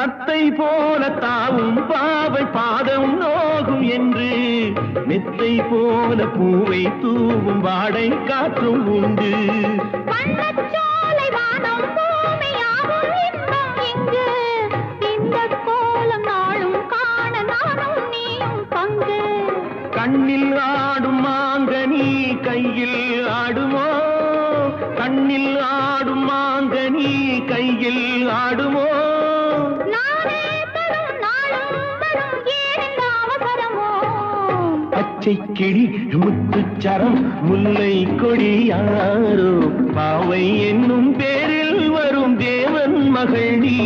தத்தை போல தாவும் பாவை பாதம் நோகும் என்று மெத்தை போல பூவை தூவும் வாடை காற்றும் உண்டு. வண்ணச்சோலை வானம் பூமியாகும் இன்பம் இங்கு. இந்த கோலம் நாளும் காண நானும் நீயும் பங்கு. கண்ணில் ஆடும் மாங்கனி கையில் ஆடுமோ, கண்ணில் ஆடும் மாங்கனி கையில் ஆடுமோ. பச்சை கிளி முத்துச்சரம் முல்லை கொடியாரோ பாவை என்னும் பேரில் வரும் தேவன் மகள் நீ.